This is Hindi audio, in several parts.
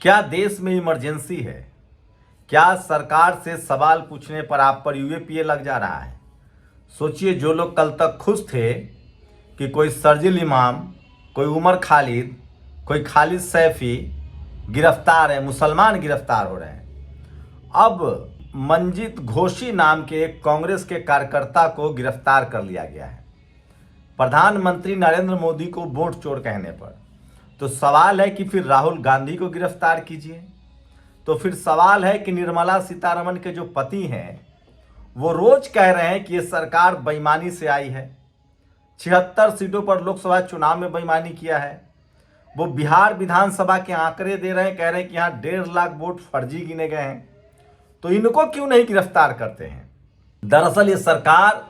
क्या देश में इमरजेंसी है? क्या सरकार से सवाल पूछने पर आप पर यूएपीए लग जा रहा है? सोचिए, जो लोग कल तक खुश थे कि कोई शर्जील इमाम, कोई उमर खालिद, कोई खालिद सैफी गिरफ्तार है, मुसलमान गिरफ्तार हो रहे हैं, अब मंजीत घोषी नाम के एक कांग्रेस के कार्यकर्ता को गिरफ्तार कर लिया गया है प्रधानमंत्री नरेंद्र मोदी को वोट चोर कहने पर। तो सवाल है कि फिर राहुल गांधी को गिरफ्तार कीजिए। तो फिर सवाल है कि निर्मला सीतारमण के जो पति हैं वो रोज कह रहे हैं कि ये सरकार बेईमानी से आई है, 76 सीटों पर लोकसभा चुनाव में बेईमानी किया है। वो बिहार विधानसभा के आंकड़े दे रहे हैं, कह रहे हैं कि यहाँ 1.5 लाख वोट फर्जी गिने गए हैं। तो इनको क्यों नहीं गिरफ्तार करते हैं? दरअसल ये सरकार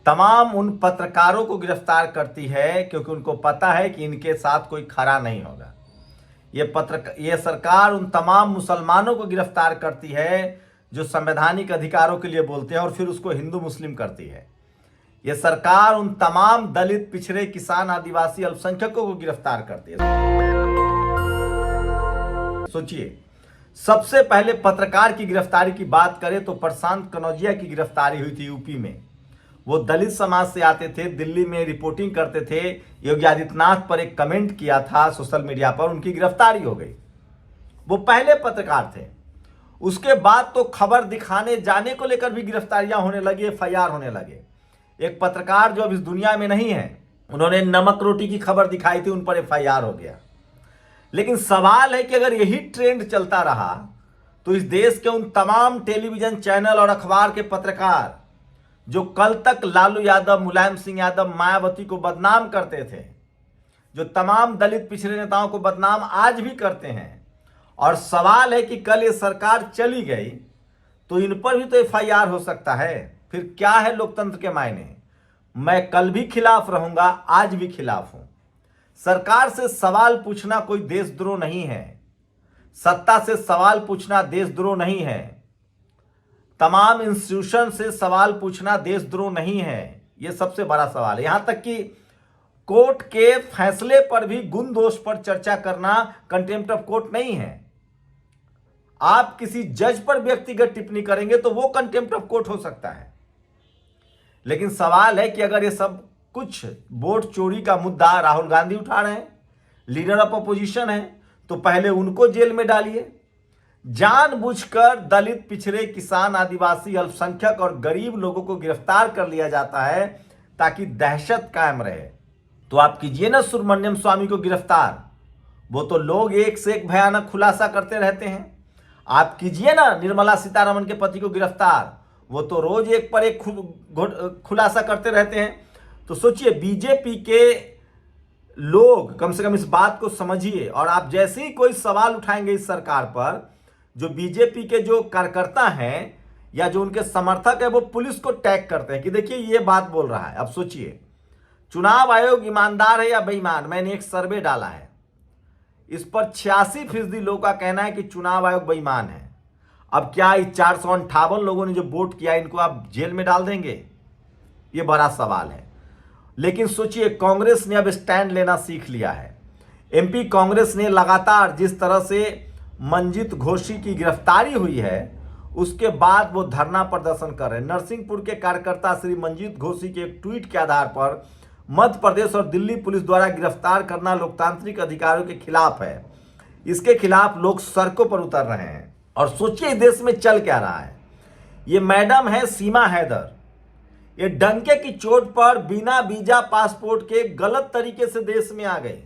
तमाम उन पत्रकारों को गिरफ्तार करती है क्योंकि उनको पता है कि इनके साथ कोई खरा नहीं होगा। ये सरकार उन तमाम मुसलमानों को गिरफ्तार करती है जो संवैधानिक अधिकारों के लिए बोलते हैं और फिर उसको हिंदू मुस्लिम करती है। ये सरकार उन तमाम दलित, पिछड़े, किसान, आदिवासी, अल्पसंख्यकों को गिरफ्तार करती है। सोचिए, सबसे पहले पत्रकार की गिरफ्तारी की बात करें तो प्रशांत कनौजिया की गिरफ्तारी हुई थी यूपी में। वो दलित समाज से आते थे, दिल्ली में रिपोर्टिंग करते थे, योगी आदित्यनाथ पर एक कमेंट किया था सोशल मीडिया पर, उनकी गिरफ्तारी हो गई। वो पहले पत्रकार थे। उसके बाद तो खबर दिखाने जाने को लेकर भी गिरफ्तारियां होने लगी, एफआईआर होने लगे। एक पत्रकार जो अब इस दुनिया में नहीं है, उन्होंने नमक रोटी की खबर दिखाई थी, उन पर एफआईआर हो गया। लेकिन सवाल है कि अगर यही ट्रेंड चलता रहा तो इस देश के उन तमाम टेलीविजन चैनल और अखबार के पत्रकार जो कल तक लालू यादव, मुलायम सिंह यादव, मायावती को बदनाम करते थे, जो तमाम दलित पिछड़े नेताओं को बदनाम आज भी करते हैं, और सवाल है कि कल ये सरकार चली गई तो इन पर भी तो एफआईआर हो सकता है। फिर क्या है लोकतंत्र के मायने? मैं कल भी खिलाफ रहूंगा, आज भी खिलाफ हूं। सरकार से सवाल पूछना कोई देशद्रोह नहीं है, सत्ता से सवाल पूछना देशद्रोह नहीं है, तमाम इंस्टीट्यूशन से सवाल पूछना देशद्रोह नहीं है। यह सबसे बड़ा सवाल है। यहां तक कि कोर्ट के फैसले पर भी गुण दोष पर चर्चा करना कंटेम्प्ट ऑफ कोर्ट नहीं है। आप किसी जज पर व्यक्तिगत टिप्पणी करेंगे तो वो कंटेम्प्ट ऑफ कोर्ट हो सकता है। लेकिन सवाल है कि अगर ये सब कुछ वोट चोरी का मुद्दा राहुल गांधी उठा रहे हैं, लीडर ऑफ अपोजिशन है, तो पहले उनको जेल में डालिए। जानबूझकर दलित, पिछड़े, किसान, आदिवासी, अल्पसंख्यक और गरीब लोगों को गिरफ्तार कर लिया जाता है ताकि दहशत कायम रहे। तो आप कीजिए ना सुब्रमण्यम स्वामी को गिरफ्तार, वो तो लोग एक से एक भयानक खुलासा करते रहते हैं। आप कीजिए ना निर्मला सीतारमण के पति को गिरफ्तार, वो तो रोज एक पर एक खुलासा करते रहते हैं। तो सोचिए, बीजेपी के लोग कम से कम इस बात को समझिए, और आप जैसे ही कोई सवाल उठाएंगे इस सरकार पर, जो बीजेपी के जो कार्यकर्ता हैं या जो उनके समर्थक है वो पुलिस को टैग करते हैं कि देखिए ये बात बोल रहा है। अब सोचिए, चुनाव आयोग ईमानदार है या बेईमान? मैंने एक सर्वे डाला है, इस पर 86% लोगों का कहना है कि चुनाव आयोग बेईमान है। अब क्या इस 458 लोगों ने जो वोट किया इनको आप जेल में डाल देंगे? ये बड़ा सवाल है। लेकिन सोचिए, कांग्रेस ने अब स्टैंड लेना सीख लिया है। एमपी कांग्रेस ने लगातार जिस तरह से मंजीत घोषी की गिरफ्तारी हुई है उसके बाद वो धरना प्रदर्शन कर रहे हैं। नरसिंहपुर के कार्यकर्ता श्री मंजीत घोषी के एक ट्वीट के आधार पर मध्य प्रदेश और दिल्ली पुलिस द्वारा गिरफ्तार करना लोकतांत्रिक अधिकारों के खिलाफ है। इसके खिलाफ लोग सड़कों पर उतर रहे हैं। और सोचिए देश में चल क्या रहा है। ये मैडम है सीमा हैदर, ये डंके की चोट पर बिना वीजा पासपोर्ट के गलत तरीके से देश में आ गई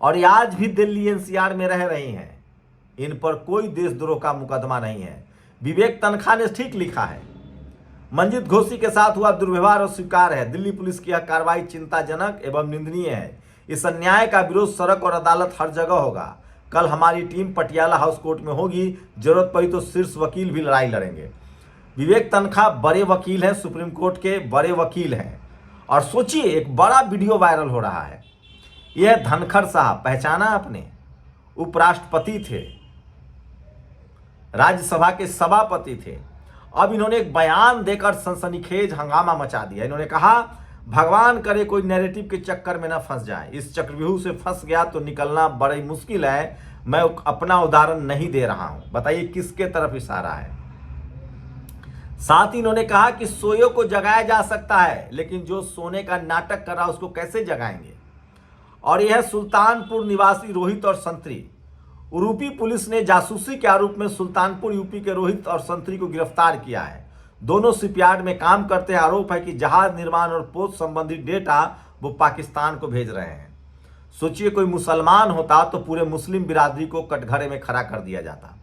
और ये आज भी दिल्ली एनसीआर में रह रही हैं। इन पर कोई देशद्रोह का मुकदमा नहीं है। विवेक तनखा ने ठीक लिखा है, मंजीत घोषी के साथ हुआ दुर्व्यवहार अस्वीकार है। दिल्ली पुलिस की यह कार्रवाई चिंताजनक एवं निंदनीय है। इस अन्याय का विरोध सड़क और अदालत हर जगह होगा। कल हमारी टीम पटियाला हाउस कोर्ट में होगी, जरूरत पड़ी तो शीर्ष वकील भी लड़ाई लड़ेंगे। विवेक तनखा बड़े वकील हैं, सुप्रीम कोर्ट के बड़े वकील हैं। और सोचिए, एक बड़ा वीडियो वायरल हो रहा है। यह धनखड़ साहब, पहचाना आपने, उपराष्ट्रपति थे, राज्यसभा के सभापति थे। अब इन्होंने एक बयान देकर सनसनीखेज हंगामा मचा दिया। इन्होंने कहा, भगवान करे कोई नैरेटिव के चक्कर में न फंस जाए। इस चक्रव्यूह से फंस गया तो निकलना बड़ी मुश्किल है। मैं अपना उदाहरण नहीं दे रहा हूं। बताइए किसके तरफ इशारा है। साथ ही इन्होंने कहा कि सोए को जगाया जा सकता है, लेकिन जो सोने का नाटक कर रहा है उसको कैसे जगाएंगे। और यह सुल्तानपुर निवासी रोहित और संतरी। यूपी पुलिस ने जासूसी के आरोप में सुल्तानपुर यूपी के रोहित और संतरी को गिरफ्तार किया है। दोनों शिपयार्ड में काम करते हैं। आरोप है कि जहाज निर्माण और पोत संबंधी डेटा वो पाकिस्तान को भेज रहे हैं। सोचिए कोई मुसलमान होता तो पूरे मुस्लिम बिरादरी को कटघरे में खड़ा कर दिया जाता।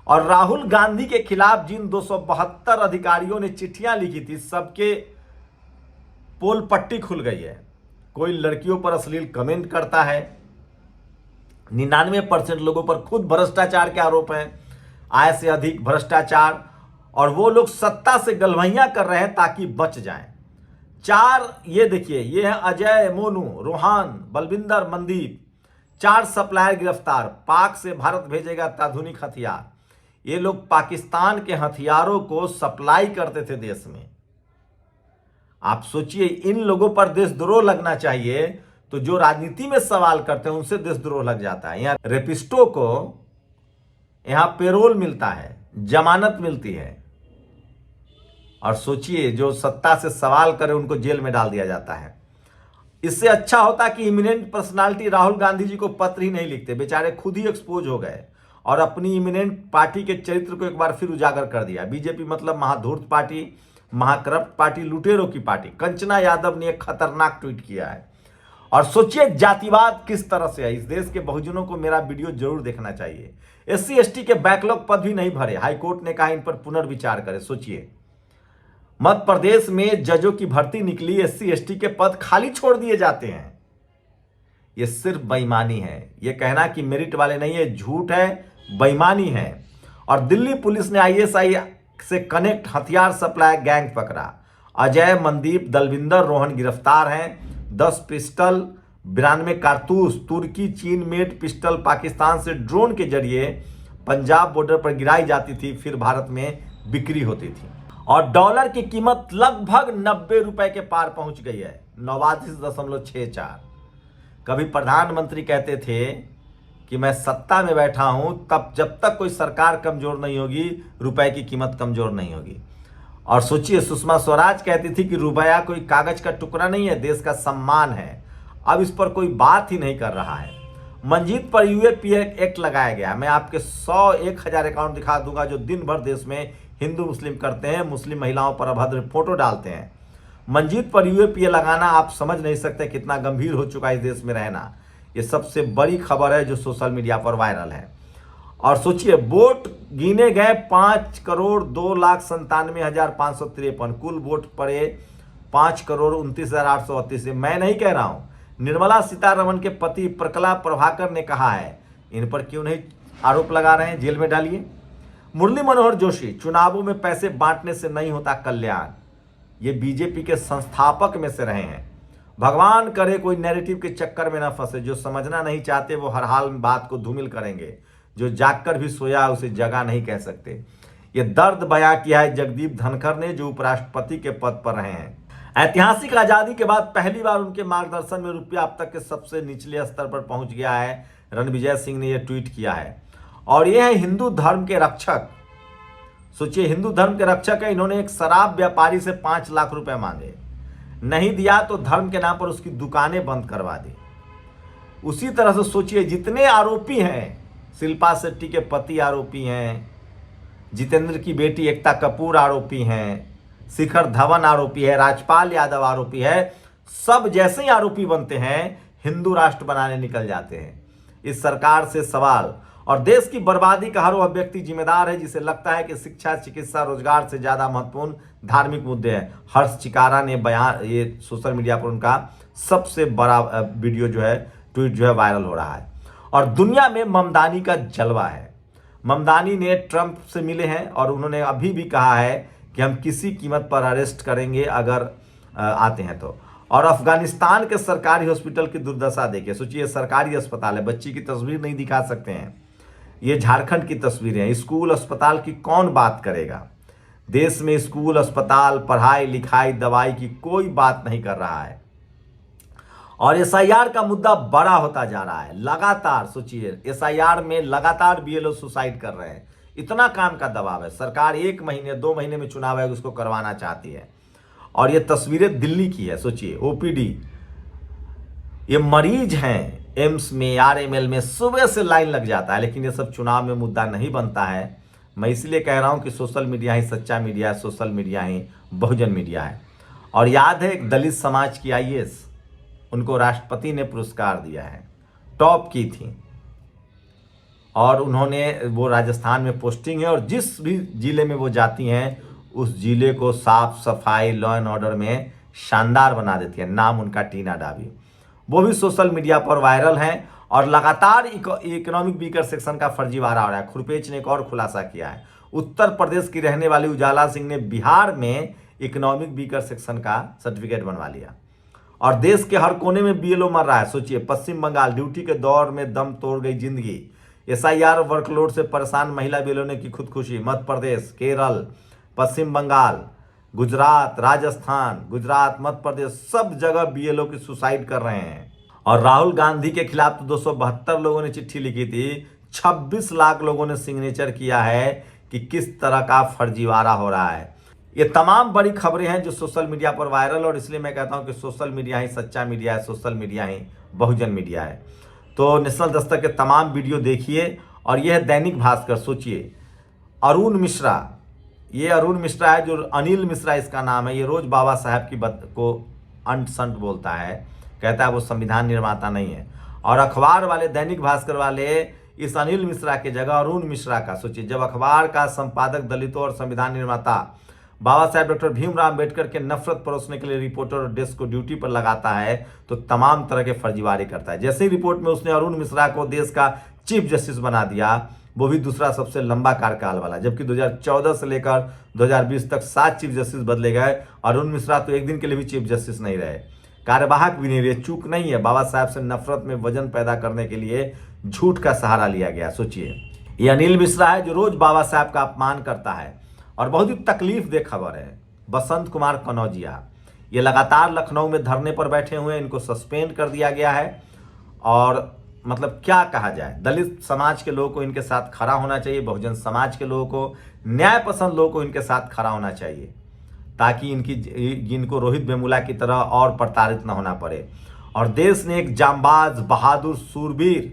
और राहुल गांधी के खिलाफ जिन 272 अधिकारियों ने चिट्ठियां लिखी थी, सबके पोल पट्टी खुल गई है। कोई लड़कियों पर अश्लील कमेंट करता है, 99% लोगों पर खुद भ्रष्टाचार के आरोप हैं, आय से अधिक भ्रष्टाचार, और वो लोग सत्ता से गलवैया कर रहे हैं ताकि बच जाएं। 4 ये देखिए, ये है अजय, मोनू, रोहान, बलविंदर, मनदीप। 4 सप्लायर गिरफ्तार। पाक से भारत भेजेगा अत्याधुनिक हथियार। ये लोग पाकिस्तान के हथियारों को सप्लाई करते थे देश में। आप सोचिए, इन लोगों पर देशद्रोह लगना चाहिए, तो जो राजनीति में सवाल करते हैं उनसे देशद्रोह लग जाता है। यहां रेपिस्टो को यहां पेरोल मिलता है, जमानत मिलती है, और सोचिए जो सत्ता से सवाल करे उनको जेल में डाल दिया जाता है। इससे अच्छा होता कि इमिनेंट पर्सनालिटी राहुल गांधी जी को पत्र ही नहीं लिखते। बेचारे खुद ही एक्सपोज हो गए और अपनी इमिनेंट पार्टी के चरित्र को एक बार फिर उजागर कर दिया। बीजेपी मतलब महाधूर्त पार्टी, महाकरप्ट पार्टी, लुटेरों की पार्टी। कंचना यादव ने एक खतरनाक ट्वीट किया है। और सोचिए जातिवाद किस तरह से है। इस देश के बहुजनों को मेरा वीडियो जरूर देखना चाहिए। SC ST के बैकलॉग पद भी नहीं भरे, हाईकोर्ट ने कहा इन पर पुनर्विचार करें। सोचिए मध्य प्रदेश में जजों की भर्ती निकली, SC ST के पद खाली छोड़ दिए जाते हैं। यह सिर्फ बेईमानी है। यह कहना कि मेरिट वाले नहीं है, झूठ है, बेईमानी है। और दिल्ली पुलिस ने ISI से कनेक्ट हथियार सप्लाई गैंग पकड़ा। अजय, मनदीप, दलविंदर, रोहन गिरफ्तार हैं। 10 पिस्टल, 92 कारतूस, तुर्की चीन मेड पिस्टल पाकिस्तान से ड्रोन के जरिए पंजाब बॉर्डर पर गिराई जाती थी, फिर भारत में बिक्री होती थी। और डॉलर की कीमत लगभग 90 रुपए के पार पहुंच गई है, 89.64। कभी प्रधानमंत्री कहते थे कि मैं सत्ता में बैठा हूं, तब जब तक कोई सरकार कमजोर नहीं होगी, रुपए की कीमत कमजोर नहीं होगी। और सोचिए सुषमा स्वराज कहती थी कि रुपया कोई कागज का टुकड़ा नहीं है, देश का सम्मान है। अब इस पर कोई बात ही नहीं कर रहा है। मंजीत पर UAPA एक्ट लगाया गया। मैं आपके 100-1000 अकाउंट दिखा दूंगा जो दिन भर देश में हिंदू मुस्लिम करते हैं, मुस्लिम महिलाओं पर अभद्र फोटो डालते हैं। मंजीत पर UAPA लगाना आप समझ नहीं सकते कितना गंभीर हो चुका है इस देश में रहना। ये सबसे बड़ी खबर है जो सोशल मीडिया पर वायरल है। और सोचिए वोट गिने गए 5,02,97,553। कुल वोट पड़े 5,29,838। मैं नहीं कह रहा हूं, निर्मला सीतारमण के पति प्रकला प्रभाकर ने कहा है। इन पर क्यों नहीं आरोप लगा रहे हैं, जेल में डालिए। मुरली मनोहर जोशी, चुनावों में पैसे बांटने से नहीं होता कल्याण। ये बीजेपी के संस्थापक में से रहे हैं। भगवान करे कोई नैरेटिव के चक्कर में ना फंसे। जो समझना नहीं चाहते वो हर हाल में बात को धूमिल करेंगे। जो जागकर भी सोया उसे जगा नहीं कह सकते। ये दर्द बयां किया है जगदीप धनखड़ ने, जो उपराष्ट्रपति के पद पर रहे हैं। ऐतिहासिक आजादी के बाद पहली बार उनके मार्गदर्शन में रुपया अब तक के सबसे निचले स्तर पर पहुंच गया है। रणविजय सिंह ने यह ट्वीट किया है। और ये है हिंदू धर्म के रक्षक। सोचिए हिंदू धर्म के रक्षक है। इन्होंने एक शराब व्यापारी से 5 लाख रुपए मांगे, नहीं दिया तो धर्म के नाम पर उसकी दुकानें बंद करवा दी। उसी तरह से सोचिए जितने आरोपी हैं, शिल्पा शेट्टी के पति आरोपी हैं, जितेंद्र की बेटी एकता कपूर आरोपी हैं, शिखर धवन आरोपी है, राजपाल यादव आरोपी है। सब जैसे ही आरोपी बनते हैं हिंदू राष्ट्र बनाने निकल जाते हैं। इस सरकार से सवाल। और देश की बर्बादी का हर वह व्यक्ति जिम्मेदार है जिसे लगता है कि शिक्षा, चिकित्सा, रोजगार से ज्यादा महत्वपूर्ण धार्मिक मुद्दे हैं। हर्ष चिकारा ने बयान, ये सोशल मीडिया पर उनका सबसे बड़ा वीडियो जो है, ट्वीट जो है वायरल हो रहा है। और दुनिया में ममदानी का जलवा है। ममदानी ने ट्रंप से मिले हैं और उन्होंने अभी भी कहा है कि हम किसी कीमत पर अरेस्ट करेंगे अगर आते हैं तो। और अफगानिस्तान के सरकारी हॉस्पिटल की दुर्दशा देखिए। सोचिए सरकारी अस्पताल है, बच्ची की तस्वीर नहीं दिखा सकते हैं। ये झारखंड की तस्वीरें हैं। स्कूल अस्पताल की कौन बात करेगा। देश में स्कूल अस्पताल, पढ़ाई लिखाई, दवाई की कोई बात नहीं कर रहा है। और एसआईआर का मुद्दा बड़ा होता जा रहा है। लगातार सोचिए, एसआईआर में लगातार बीएलओ सुसाइड कर रहे हैं। इतना काम का दबाव है। सरकार 1 महीने 2 महीने में चुनाव आयोग उसको करवाना चाहती है। और ये तस्वीरें दिल्ली की है। सोचिए, ओपीडी, ये मरीज हैं एम्स में, आरएमएल में, सुबह से लाइन लग जाता है। लेकिन ये सब चुनाव में मुद्दा नहीं बनता है। मैं इसलिए कह रहा हूं कि सोशल मीडिया ही सच्चा मीडिया है, सोशल मीडिया ही बहुजन मीडिया है। और याद है, एक दलित समाज की आईएएस, उनको राष्ट्रपति ने पुरस्कार दिया है, टॉप की थी। और उन्होंने, वो राजस्थान में पोस्टिंग है, और जिस भी जिले में वो जाती हैं उस जिले को साफ सफाई, लॉ एंड ऑर्डर में शानदार बना देती है। नाम उनका टीना डाबी। वो भी सोशल मीडिया पर वायरल हैं और लगातार इकोनॉमिक वीकर सेक्शन का फर्जीवाड़ा हो रहा है। खुरपेच ने एक और खुलासा किया है। उत्तर प्रदेश की रहने वाली उजाला सिंह ने बिहार में इकोनॉमिक वीकर सेक्शन का सर्टिफिकेट बनवा लिया। और देश के हर कोने में बीएलओ मर रहा है। सोचिए, पश्चिम बंगाल, ड्यूटी के दौर में दम तोड़ गई जिंदगी। एसआईआर वर्कलोड से परेशान महिला बीएलओ ने की खुदकुशी। मध्य प्रदेश, केरल, पश्चिम बंगाल, गुजरात, राजस्थान, गुजरात, मध्य प्रदेश, सब जगह बीएलओ की सुसाइड कर रहे हैं। और राहुल गांधी के खिलाफ तो 272 लोगों ने चिट्ठी लिखी थी। 26 लाख लोगों ने सिग्नेचर किया है कि किस तरह का फर्जीवाड़ा हो रहा है। ये तमाम बड़ी खबरें हैं जो सोशल मीडिया पर वायरल, और इसलिए मैं कहता हूं कि सोशल मीडिया ही सच्चा मीडिया है, सोशल मीडिया ही बहुजन मीडिया है। तो नेशनल दस्तक के तमाम वीडियो देखिए। और यह है दैनिक भास्कर। सोचिए, अरुण मिश्रा, ये अरुण मिश्रा है, जो अनिल मिश्रा इसका नाम है। ये रोज बाबा साहब की बात को अंट संट बोलता है, कहता है वो संविधान निर्माता नहीं है। और अखबार वाले, दैनिक भास्कर वाले, इस अनिल मिश्रा के जगह अरुण मिश्रा का, सोचिए, जब अखबार का संपादक दलितों और संविधान निर्माता बाबा साहब डॉक्टर भीमराव अम्बेडकर के नफरत परोसने के लिए रिपोर्टर और डेस्क को ड्यूटी पर लगाता है, तो तमाम तरह के फर्जीवाड़े करता है। जैसे ही रिपोर्ट में उसने अरुण मिश्रा को देश का चीफ जस्टिस बना दिया, वो भी दूसरा सबसे लंबा कार्यकाल वाला, जबकि 2014 से लेकर 2020 तक 7 चीफ जस्टिस बदले गए। अरुण मिश्रा तो एक दिन के लिए भी चीफ जस्टिस नहीं रहे, कार्यवाहक भी नहीं रहे। चूक नहीं है, बाबा साहब से नफरत में वजन पैदा करने के लिए झूठ का सहारा लिया गया। सोचिए, ये अनिल मिश्रा है जो रोज बाबा साहब का अपमान करता है। और बहुत ही तकलीफ दे खबर है, बसंत कुमार कनौजिया, ये लगातार लखनऊ में धरने पर बैठे हुए हैं। इनको सस्पेंड कर दिया गया है। और मतलब क्या कहा जाए, दलित समाज के लोगों को इनके साथ खड़ा होना चाहिए, बहुजन समाज के लोगों को, न्याय पसंद लोगों को इनके साथ खड़ा होना चाहिए, ताकि इनको रोहित वेमुला की तरह और प्रताड़ित न होना पड़े। और देश ने एक जांबाज, बहादुर, सूरवीर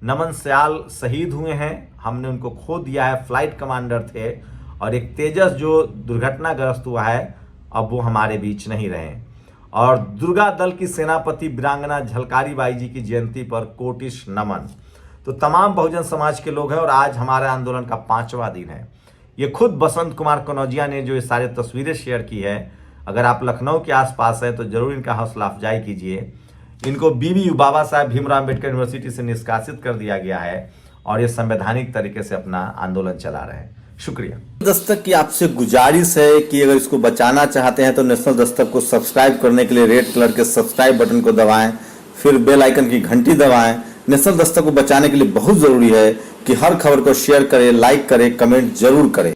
नमन सयाल शहीद हुए हैं। हमने उनको खो दिया है। फ्लाइट कमांडर थे। और एक तेजस जो दुर्घटनाग्रस्त हुआ है, अब वो हमारे बीच नहीं रहे। और दुर्गा दल की सेनापति वीरांगना झलकारी बाई जी की जयंती पर कोटिश नमन। तो तमाम बहुजन समाज के लोग हैं। और आज हमारे आंदोलन का 5वां दिन है। ये खुद बसंत कुमार कनौजिया ने जो ये सारे तस्वीरें शेयर की है, अगर आप लखनऊ के आसपास है तो जरूर इनका हौसला अफजाई कीजिए। इनको बीबीयू, बाबा साहब भीमराव अम्बेडकर यूनिवर्सिटी से निष्कासित कर दिया गया है। और ये संवैधानिक तरीके से अपना आंदोलन चला रहे हैं। शुक्रिया। दस्तक की आपसे गुजारिश है कि अगर इसको बचाना चाहते हैं तो नेशनल दस्तक को सब्सक्राइब करने के लिए रेड कलर के सब्सक्राइब बटन को दबाएं, फिर बेल आइकन की घंटी दबाएं। नेशनल दस्तक को बचाने के लिए बहुत जरूरी है कि हर खबर को शेयर करें, लाइक करें, कमेंट जरूर करें।